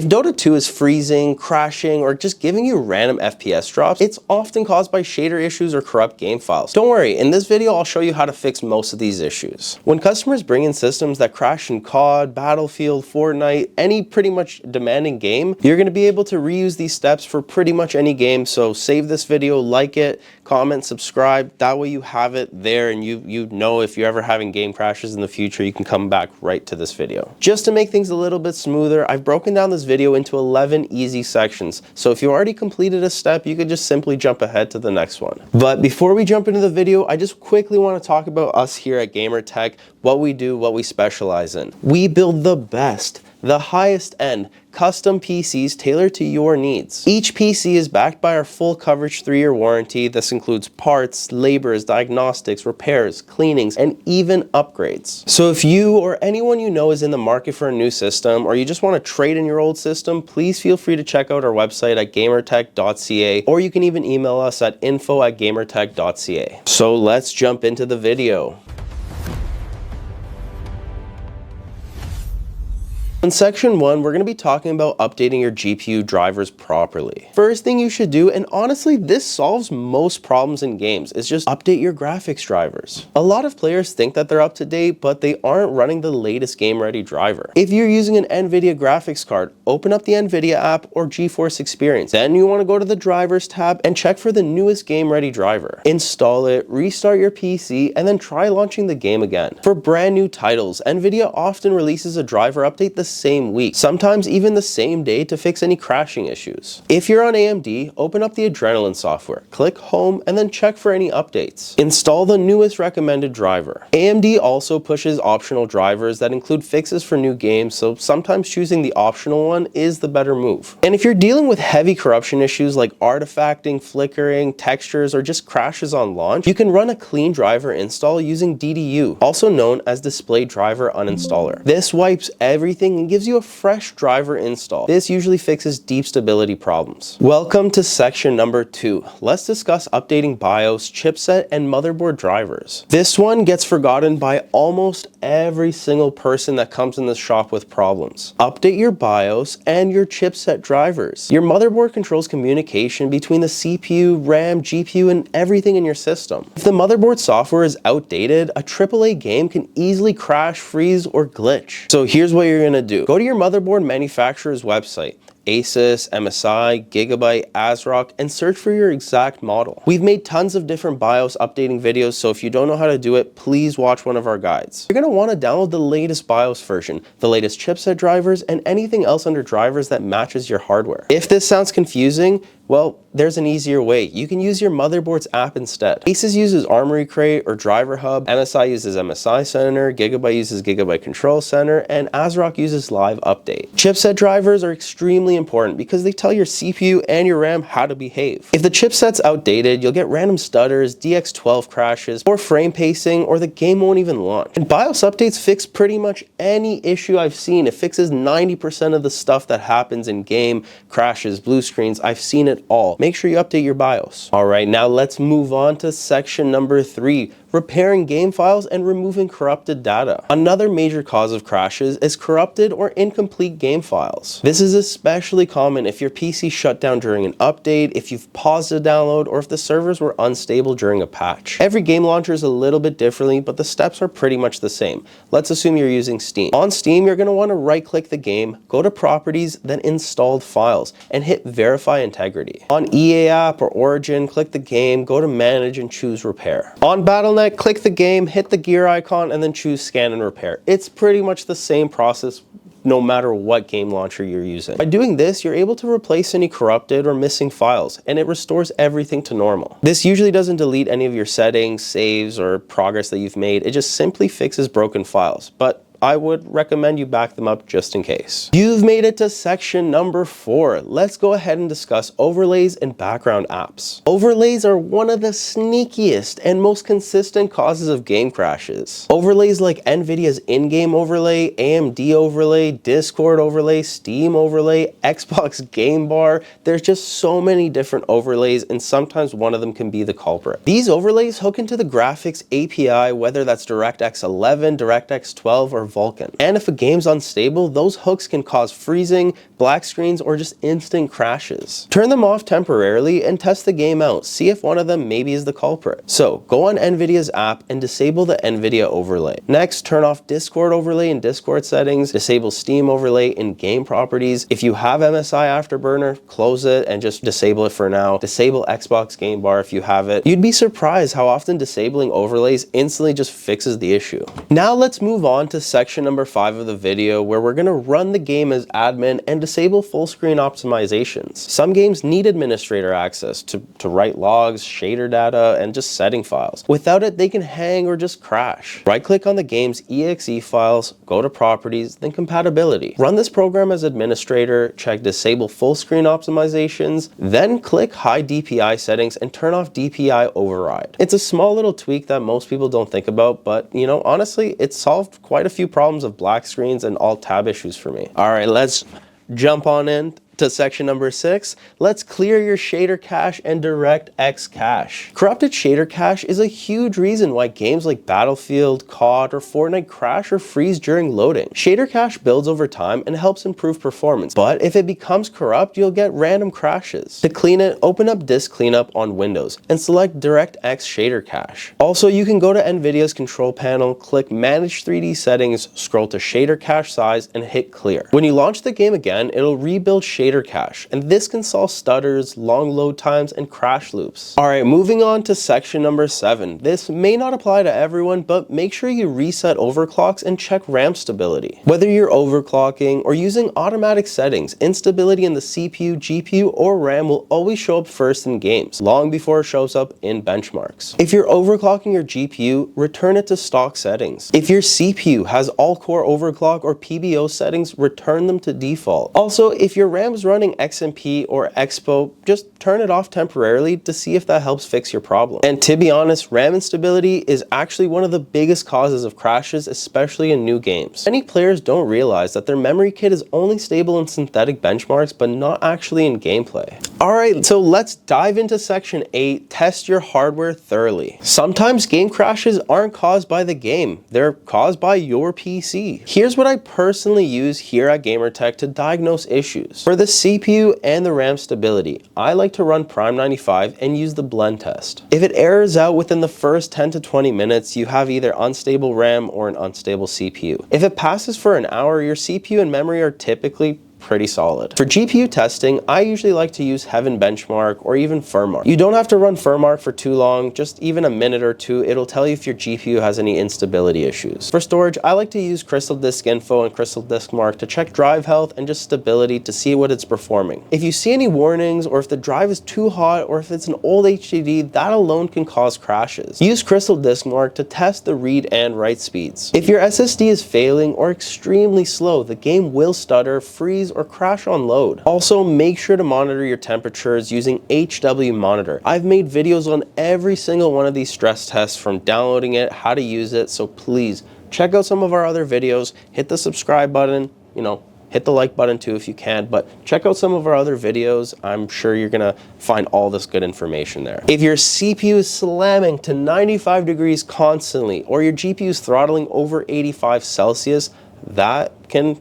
If Dota 2 is freezing, crashing, or just giving you random FPS drops, it's often caused by shader issues or corrupt game files. Don't worry, in this video I'll show you how to fix most of these issues. When customers bring in systems that crash in COD, Battlefield, Fortnite, any pretty much demanding game, you're going to be able to reuse these steps for pretty much any game. So save this video, like it, comment, subscribe. That way you have it there and you know if you're ever having game crashes in the future, you can come back right to this video. Just to make things a little bit smoother, I've broken down this video into 11 easy sections. So if you already completed a step, you could just simply jump ahead to the next one. But before we jump into the video, I just quickly want to talk about us here at GamerTech, what we do, what we specialize in. We build the best, the highest end, custom PCs tailored to your needs. Each PC is backed by our full coverage 3-year warranty. This includes parts, labors, diagnostics, repairs, cleanings, and even upgrades. So if you or anyone you know is in the market for a new system, or you just want to trade in your old system, please feel free to check out our website at gamertech.ca, or you can even email us at info@gamertech.ca. So let's jump into the video. In section 1, we're going to be talking about updating your GPU drivers properly. First thing you should do, and honestly this solves most problems in games, is just update your graphics drivers. A lot of players think that they're up to date, but they aren't running the latest game ready driver. If you're using an NVIDIA graphics card, open up the NVIDIA app or GeForce Experience. Then you want to go to the drivers tab and check for the newest game ready driver. Install it, restart your PC, and then try launching the game again. For brand new titles, NVIDIA often releases a driver update the same week, sometimes even the same day, to fix any crashing issues. If you're on AMD, open up the Adrenaline software, click Home, and then check for any updates. Install the newest recommended driver. AMD also pushes optional drivers that include fixes for new games, so sometimes choosing the optional one is the better move. And if you're dealing with heavy corruption issues like artifacting, flickering, textures, or just crashes on launch, you can run a clean driver install using DDU, also known as Display Driver Uninstaller. This wipes everything and gives you a fresh driver install. This usually fixes deep stability problems. Welcome to section number 2. Let's discuss updating BIOS, chipset, and motherboard drivers. This one gets forgotten by almost every single person that comes in this shop with problems. Update your BIOS and your chipset drivers. Your motherboard controls communication between the CPU, RAM, GPU, and everything in your system. If the motherboard software is outdated, a AAA game can easily crash, freeze, or glitch. So here's what you're going to do. Go to your motherboard manufacturer's website, Asus, MSI, Gigabyte, ASRock, and search for your exact model. We've made tons of different BIOS updating videos, so if you don't know how to do it, please watch one of our guides. You're going to want to download the latest BIOS version, the latest chipset drivers, and anything else under drivers that matches your hardware. If this sounds confusing, well, there's an easier way. You can use your motherboard's app instead. Asus uses Armory Crate or Driver Hub, MSI uses MSI Center, Gigabyte uses Gigabyte Control Center, and ASRock uses Live Update. Chipset drivers are extremely important because they tell your CPU and your RAM how to behave. If the chipset's outdated, you'll get random stutters, DX12 crashes, or frame pacing, or the game won't even launch. And BIOS updates fix pretty much any issue I've seen. It fixes 90% of the stuff that happens in game, crashes, blue screens. I've seen it all. Make sure you update your BIOS. Alright, now let's move on to section number 3. Repairing game files and removing corrupted data. Another major cause of crashes is corrupted or incomplete game files. This is especially common if your PC shut down during an update, if you've paused a download, or if the servers were unstable during a patch. Every game launcher is a little bit differently, but the steps are pretty much the same. Let's assume you're using Steam. On Steam, you're going to want to right-click the game, go to Properties, then Installed Files, and hit Verify Integrity. On EA App or Origin, click the game, go to Manage, and choose Repair. On Battle.net, click the game, hit the gear icon, and then choose Scan and Repair. It's pretty much the same process no matter what game launcher you're using. By doing this, you're able to replace any corrupted or missing files, and it restores everything to normal. This usually doesn't delete any of your settings, saves, or progress that you've made. It just simply fixes broken files, but I would recommend you back them up just in case. You've made it to section number 4. Let's go ahead and discuss overlays and background apps. Overlays are one of the sneakiest and most consistent causes of game crashes. Overlays like NVIDIA's in-game overlay, AMD overlay, Discord overlay, Steam overlay, Xbox Game Bar. There's just so many different overlays, and sometimes one of them can be the culprit. These overlays hook into the graphics API, whether that's DirectX 11, DirectX 12, or Vulkan. And if a game's unstable, those hooks can cause freezing, black screens, or just instant crashes. Turn them off temporarily and test the game out. See if one of them maybe is the culprit. So go on NVIDIA's app and disable the NVIDIA overlay. Next, turn off Discord overlay in Discord settings, disable Steam overlay in game properties. If you have MSI Afterburner, close it and just disable it for now. Disable Xbox Game Bar if you have it. You'd be surprised how often disabling overlays instantly just fixes the issue. Now let's move on to section number 5 of the video, where we're gonna run the game as admin and disable full screen optimizations. Some games need administrator access to write logs, shader data, and just setting files. Without it, they can hang or just crash. Right click on the game's exe files, go to properties, then compatibility. Run this program as administrator, check disable full screen optimizations, then click high DPI settings and turn off DPI override. It's a small little tweak that most people don't think about, but you know, honestly, it solved quite a few problems of black screens and alt tab issues for me. All right, let's jump on in to section number 6. Let's clear your shader cache and DirectX cache. Corrupted shader cache is a huge reason why games like Battlefield, COD, or Fortnite crash or freeze during loading. Shader cache builds over time and helps improve performance, but if it becomes corrupt, you'll get random crashes. To clean it, open up Disk Cleanup on Windows and select DirectX shader cache. Also, you can go to NVIDIA's control panel, click Manage 3D Settings, scroll to shader cache size, and hit clear. When you launch the game again, it'll rebuild shader cache, and this can solve stutters, long load times, and crash loops. Alright, moving on to section number 7. This may not apply to everyone, but make sure you reset overclocks and check RAM stability. Whether you're overclocking or using automatic settings, instability in the CPU, GPU, or RAM will always show up first in games, long before it shows up in benchmarks. If you're overclocking your GPU, return it to stock settings. If your CPU has all-core overclock or PBO settings, return them to default. Also, if your RAM is running XMP or Expo, just turn it off temporarily to see if that helps fix your problem. And to be honest, RAM instability is actually one of the biggest causes of crashes, especially in new games. Many players don't realize that their memory kit is only stable in synthetic benchmarks, but not actually in gameplay. Alright, so let's dive into section 8, test your hardware thoroughly. Sometimes game crashes aren't caused by the game, they're caused by your PC. Here's what I personally use here at GamerTech to diagnose issues. For the CPU and the RAM stability, I like to run Prime 95 and use the blend test. If it errors out within the first 10 to 20 minutes, you have either unstable RAM or an unstable CPU. If it passes for an hour, your CPU and memory are typically pretty solid. For GPU testing, I usually like to use Heaven Benchmark or even Firmark. You don't have to run Firmark for too long, just even a minute or two. It'll tell you if your GPU has any instability issues. For storage, I like to use Crystal Disk Info and Crystal Disk Mark to check drive health and just stability to see what it's performing. If you see any warnings, or if the drive is too hot, or if it's an old HDD, that alone can cause crashes. Use Crystal Disk Mark to test the read and write speeds. If your SSD is failing or extremely slow, the game will stutter, freeze, or crash on load. Also, make sure to monitor your temperatures using HW Monitor. I've made videos on every single one of these stress tests, from downloading it, how to use it, so please check out some of our other videos, hit the subscribe button, hit the like button too if you can, but check out some of our other videos. I'm sure you're gonna find all this good information there. If your CPU is slamming to 95 degrees constantly, or your GPU is throttling over 85 Celsius, that can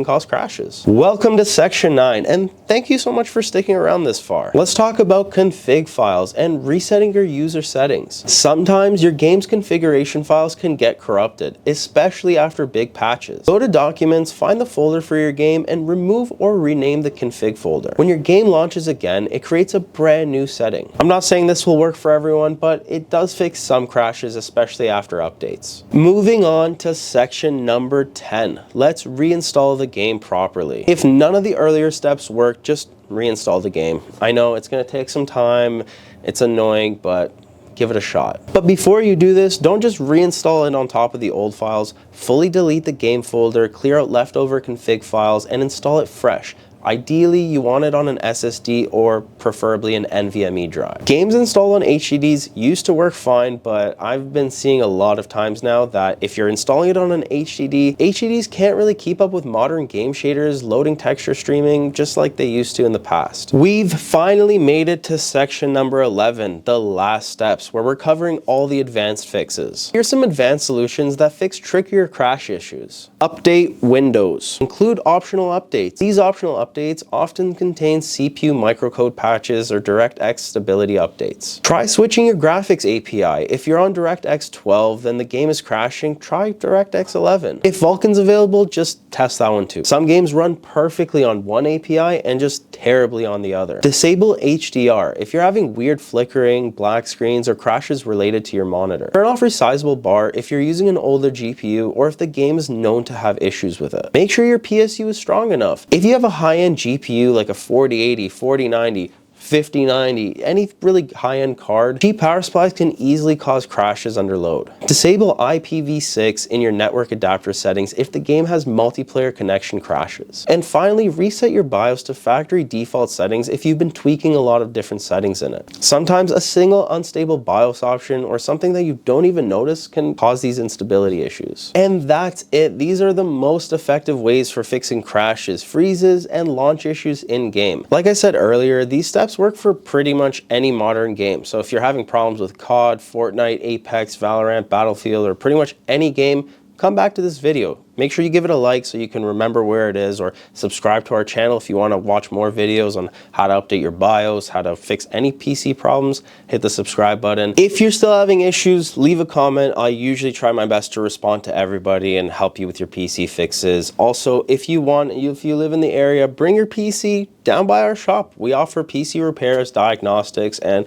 cause crashes. Welcome to section 9, and thank you so much for sticking around this far. Let's talk about config files and resetting your user settings. Sometimes your game's configuration files can get corrupted, especially after big patches. Go to Documents, find the folder for your game, and remove or rename the config folder. When your game launches again, it creates a brand new setting. I'm not saying this will work for everyone, but it does fix some crashes, especially after updates. Moving on to section number 10. Let's reinstall the game properly. If none of the earlier steps work, just reinstall the game. I know it's going to take some time, it's annoying, but give it a shot. But before you do this, don't just reinstall it on top of the old files. Fully delete the game folder, clear out leftover config files, and install it fresh. Ideally, you want it on an SSD or preferably an NVMe drive. Games installed on HDDs used to work fine, but I've been seeing a lot of times now that if you're installing it on an HDD, HDDs can't really keep up with modern game shaders, loading texture streaming, just like they used to in the past. We've finally made it to section number 11, the last steps, where we're covering all the advanced fixes. Here's some advanced solutions that fix trickier crash issues. Update Windows. Include optional updates. These optional updates often contain CPU microcode patches or DirectX stability updates. Try switching your graphics API. If you're on DirectX 12, then the game is crashing, try DirectX 11. If Vulkan's available, just test that one too. Some games run perfectly on one API and just terribly on the other. Disable HDR. If you're having weird flickering, black screens, or crashes related to your monitor. Turn off resizable bar if you're using an older GPU or if the game is known to have issues with it. Make sure your PSU is strong enough. If you have a high-end GPU like a 4080, 4090, 5090, any really high-end card, cheap power supplies can easily cause crashes under load. Disable IPv6 in your network adapter settings if the game has multiplayer connection crashes. And finally, reset your BIOS to factory default settings if you've been tweaking a lot of different settings in it. Sometimes a single unstable BIOS option or something that you don't even notice can cause these instability issues. And that's it. These are the most effective ways for fixing crashes, freezes, and launch issues in-game. Like I said earlier, these steps work for pretty much any modern game. So if you're having problems with COD, Fortnite, Apex, Valorant, Battlefield, or pretty much any game, come back to this video. Make sure you give it a like so you can remember where it is, or subscribe to our channel if you want to watch more videos on how to update your BIOS, how to fix any PC problems. Hit the subscribe button. If you're still having issues, leave a comment. I usually try my best to respond to everybody and help you with your PC fixes. Also, if you live in the area, bring your PC down by our shop. We offer PC repairs, diagnostics, and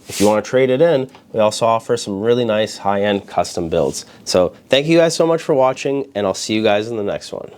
if you want to trade it in, we also offer some really nice high-end custom builds. So thank you guys so much for watching, and I'll see you guys in the next one.